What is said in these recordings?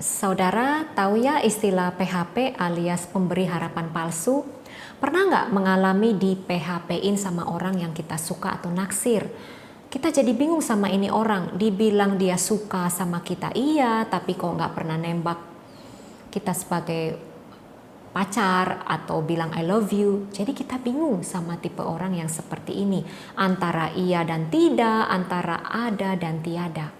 Saudara tahu ya istilah PHP alias pemberi harapan palsu? Pernah nggak mengalami di PHP-in sama orang yang kita suka atau naksir? Kita jadi bingung sama ini orang, dibilang dia suka sama kita iya, tapi kok nggak pernah nembak kita sebagai pacar atau bilang I love you. Jadi kita bingung sama tipe orang yang seperti ini, antara iya dan tidak, antara ada dan tiada.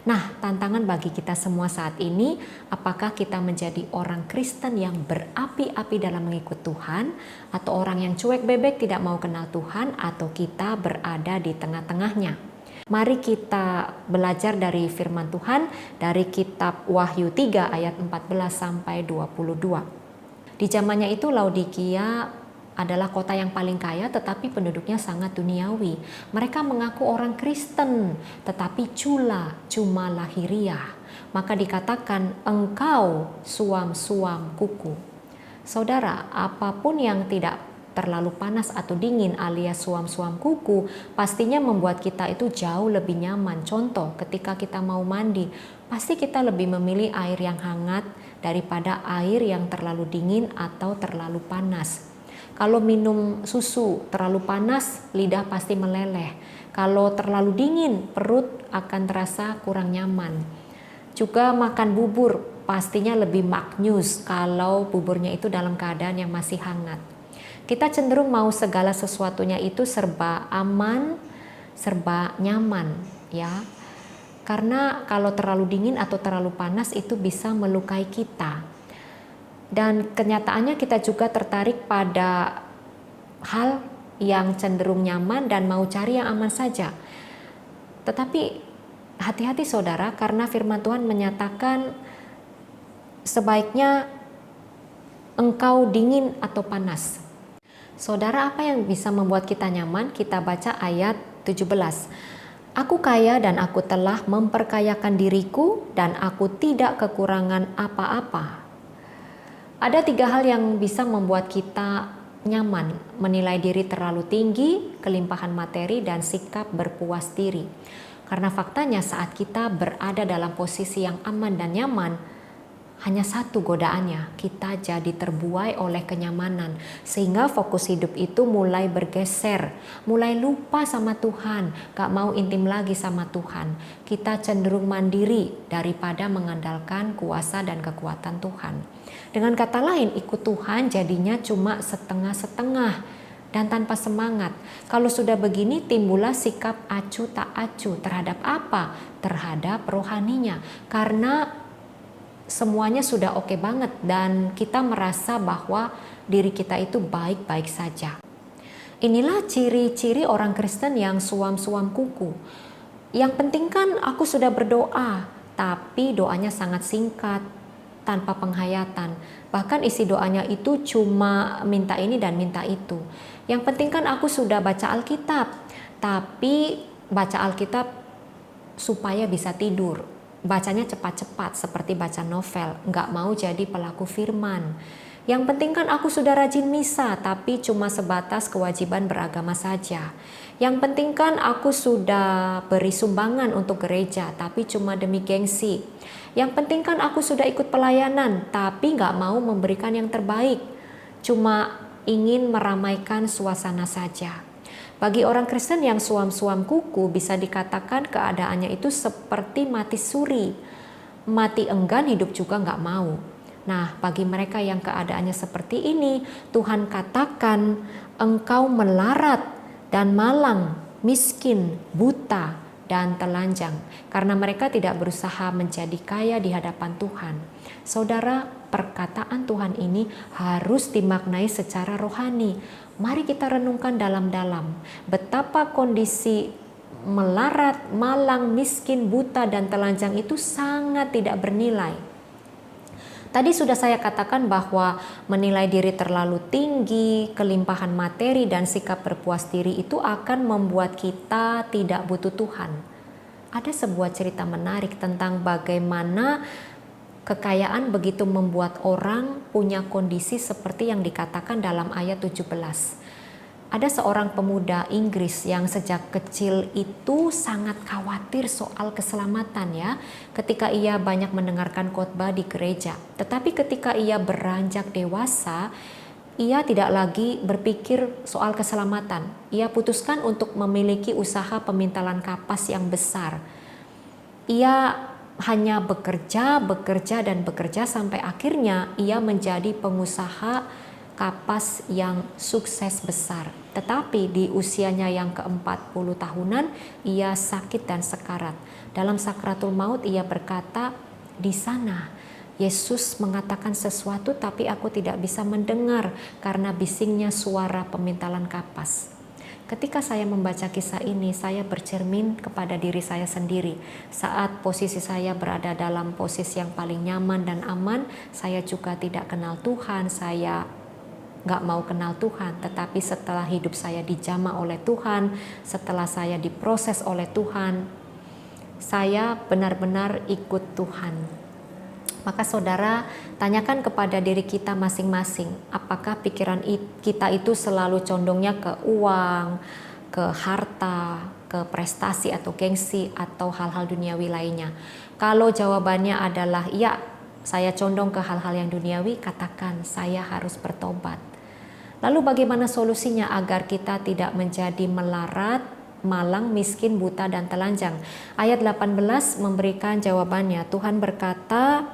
Nah, tantangan bagi kita semua saat ini, apakah kita menjadi orang Kristen yang berapi-api dalam mengikut Tuhan, atau orang yang cuek bebek tidak mau kenal Tuhan, atau kita berada di tengah-tengahnya. Mari kita belajar dari firman Tuhan dari kitab Wahyu 3 ayat 14 sampai 22. Di zamannya itu Laodikia adalah kota yang paling kaya tetapi penduduknya sangat duniawi. Mereka mengaku orang Kristen tetapi cuma lahiriah. Maka dikatakan engkau suam-suam kuku. Saudara, apapun yang tidak terlalu panas atau dingin alias suam-suam kuku pastinya membuat kita itu jauh lebih nyaman. Contoh, ketika kita mau mandi, pasti kita lebih memilih air yang hangat daripada air yang terlalu dingin atau terlalu panas. Kalau minum susu terlalu panas, lidah pasti meleleh. Kalau terlalu dingin, perut akan terasa kurang nyaman. Juga makan bubur, pastinya lebih maknyus kalau buburnya itu dalam keadaan yang masih hangat. Kita cenderung mau segala sesuatunya itu serba aman, serba nyaman, ya. Karena kalau terlalu dingin atau terlalu panas itu bisa melukai kita. Dan kenyataannya kita juga tertarik pada hal yang cenderung nyaman dan mau cari yang aman saja. Tetapi hati-hati saudara, karena firman Tuhan menyatakan sebaiknya engkau dingin atau panas. Saudara, apa yang bisa membuat kita nyaman? Kita baca ayat 17. Aku kaya dan aku telah memperkayakan diriku dan aku tidak kekurangan apa-apa. Ada 3 hal yang bisa membuat kita nyaman: menilai diri terlalu tinggi, kelimpahan materi, dan sikap berpuas diri. Karena faktanya saat kita berada dalam posisi yang aman dan nyaman, hanya satu godaannya, kita jadi terbuai oleh kenyamanan. Sehingga fokus hidup itu mulai bergeser, mulai lupa sama Tuhan, gak mau intim lagi sama Tuhan. Kita cenderung mandiri daripada mengandalkan kuasa dan kekuatan Tuhan. Dengan kata lain, ikut Tuhan jadinya cuma setengah-setengah dan tanpa semangat. Kalau sudah begini timbullah sikap acuh tak acuh terhadap apa? Terhadap rohaninya. Karena semuanya sudah oke banget dan kita merasa bahwa diri kita itu baik-baik saja. Inilah ciri-ciri orang Kristen yang suam-suam kuku. Yang penting kan aku sudah berdoa, tapi doanya sangat singkat, tanpa penghayatan. Bahkan isi doanya itu cuma minta ini dan minta itu. Yang penting kan aku sudah baca Alkitab, tapi baca Alkitab supaya bisa tidur. Bacanya cepat-cepat seperti baca novel, nggak mau jadi pelaku firman. Yang penting kan aku sudah rajin misa, tapi cuma sebatas kewajiban beragama saja. Yang penting kan aku sudah beri sumbangan untuk gereja, tapi cuma demi gengsi. Yang penting kan aku sudah ikut pelayanan, tapi nggak mau memberikan yang terbaik. Cuma ingin meramaikan suasana saja. Bagi orang Kristen yang suam-suam kuku, bisa dikatakan keadaannya itu seperti mati suri. Mati enggan, hidup juga nggak mau. Nah, bagi mereka yang keadaannya seperti ini, Tuhan katakan, engkau melarat dan malang, miskin, buta, dan telanjang. Karena mereka tidak berusaha menjadi kaya di hadapan Tuhan. Saudara, perkataan Tuhan ini harus dimaknai secara rohani. Mari kita renungkan dalam-dalam betapa kondisi melarat, malang, miskin, buta, dan telanjang itu sangat tidak bernilai. Tadi sudah saya katakan bahwa menilai diri terlalu tinggi, kelimpahan materi, dan sikap berpuas diri itu akan membuat kita tidak butuh Tuhan. Ada sebuah cerita menarik tentang bagaimana kekayaan begitu membuat orang punya kondisi seperti yang dikatakan dalam ayat 17. Ada seorang pemuda Inggris yang sejak kecil itu sangat khawatir soal keselamatan ya, ketika ia banyak mendengarkan khotbah di gereja. Tetapi ketika ia beranjak dewasa, ia tidak lagi berpikir soal keselamatan. Ia putuskan untuk memiliki usaha pemintalan kapas yang besar. Ia hanya bekerja dan bekerja sampai akhirnya ia menjadi pengusaha kapas yang sukses besar. Tetapi di usianya yang ke-40 tahunan, ia sakit dan sekarat. Dalam sakratul maut ia berkata, di sana Yesus mengatakan sesuatu tapi aku tidak bisa mendengar karena bisingnya suara pemintalan kapas. Ketika saya membaca kisah ini, saya bercermin kepada diri saya sendiri. Saat posisi saya berada dalam posisi yang paling nyaman dan aman, saya juga tidak kenal Tuhan, saya nggak mau kenal Tuhan. Tetapi setelah hidup saya dijamah oleh Tuhan, setelah saya diproses oleh Tuhan, saya benar-benar ikut Tuhan. Maka saudara, tanyakan kepada diri kita masing-masing, apakah pikiran kita itu selalu condongnya ke uang, ke harta, ke prestasi atau gengsi, atau hal-hal duniawi lainnya. Kalau jawabannya adalah ya, saya condong ke hal-hal yang duniawi, katakan saya harus bertobat. Lalu bagaimana solusinya agar kita tidak menjadi melarat, malang, miskin, buta, dan telanjang? Ayat 18 memberikan jawabannya. Tuhan berkata,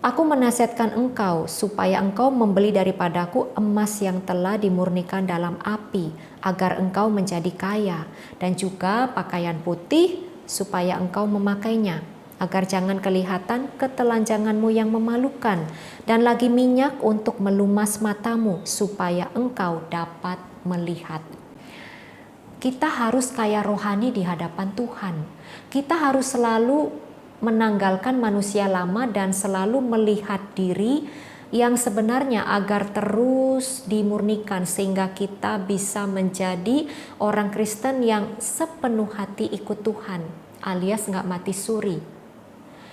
aku menasihatkan engkau supaya engkau membeli daripadaku emas yang telah dimurnikan dalam api, agar engkau menjadi kaya, dan juga pakaian putih supaya engkau memakainya, agar jangan kelihatan ketelanjanganmu yang memalukan, dan lagi minyak untuk melumas matamu supaya engkau dapat melihat. Kita harus kaya rohani di hadapan Tuhan. Kita harus selalu menanggalkan manusia lama dan selalu melihat diri yang sebenarnya agar terus dimurnikan sehingga kita bisa menjadi orang Kristen yang sepenuh hati ikut Tuhan, alias nggak mati suri.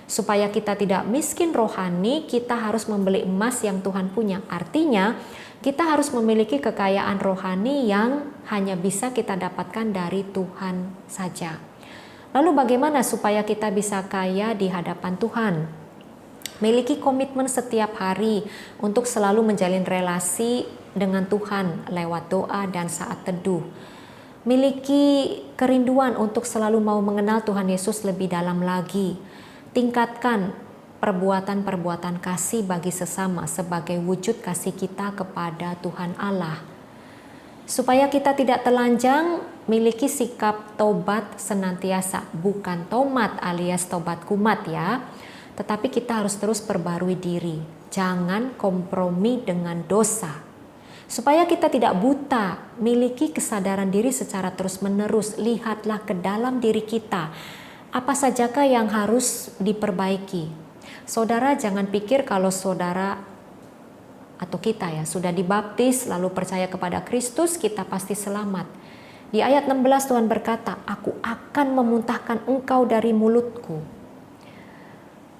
Supaya kita tidak miskin rohani, kita harus membeli emas yang Tuhan punya. Artinya kita harus memiliki kekayaan rohani yang hanya bisa kita dapatkan dari Tuhan saja. Lalu bagaimana supaya kita bisa kaya di hadapan Tuhan? Miliki komitmen setiap hari untuk selalu menjalin relasi dengan Tuhan lewat doa dan saat teduh. Miliki kerinduan untuk selalu mau mengenal Tuhan Yesus lebih dalam lagi. Tingkatkan perbuatan-perbuatan kasih bagi sesama sebagai wujud kasih kita kepada Tuhan Allah. Supaya kita tidak telanjang, miliki sikap tobat senantiasa, bukan tomat alias tobat kumat ya. Tetapi kita harus terus perbarui diri, jangan kompromi dengan dosa. Supaya kita tidak buta, miliki kesadaran diri secara terus-menerus, lihatlah ke dalam diri kita. Apa sajakah yang harus diperbaiki? Saudara jangan pikir kalau saudara atau kita ya sudah dibaptis lalu percaya kepada Kristus kita pasti selamat. Di ayat 16 Tuhan berkata, aku akan memuntahkan engkau dari mulutku.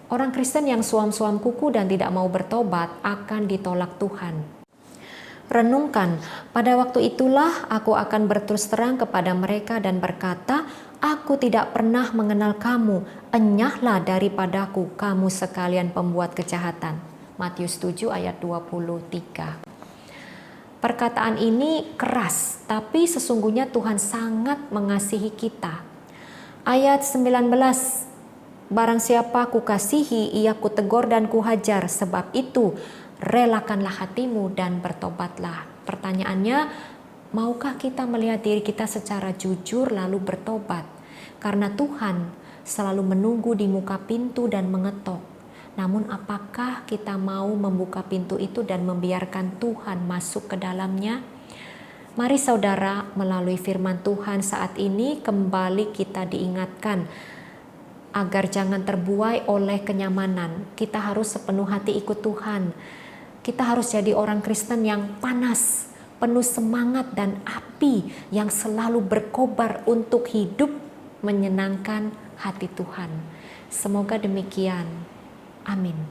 Orang Kristen yang suam-suam kuku dan tidak mau bertobat akan ditolak Tuhan. Renungkan, pada waktu itulah aku akan berterus terang kepada mereka dan berkata, aku tidak pernah mengenal kamu, enyahlah daripadaku kamu sekalian pembuat kejahatan. Matius 7 ayat 23. Perkataan ini keras, tapi sesungguhnya Tuhan sangat mengasihi kita. Ayat 19, barang siapa kukasihi, ia kutegur dan kuhajar, sebab itu relakanlah hatimu dan bertobatlah. Pertanyaannya, maukah kita melihat diri kita secara jujur lalu bertobat? Karena Tuhan selalu menunggu di muka pintu dan mengetok. Namun apakah kita mau membuka pintu itu dan membiarkan Tuhan masuk ke dalamnya? Mari saudara, melalui firman Tuhan saat ini kembali kita diingatkan agar jangan terbuai oleh kenyamanan. Kita harus sepenuh hati ikut Tuhan. Kita harus jadi orang Kristen yang panas, penuh semangat dan api yang selalu berkobar untuk hidup menyenangkan hati Tuhan. Semoga demikian. Amin.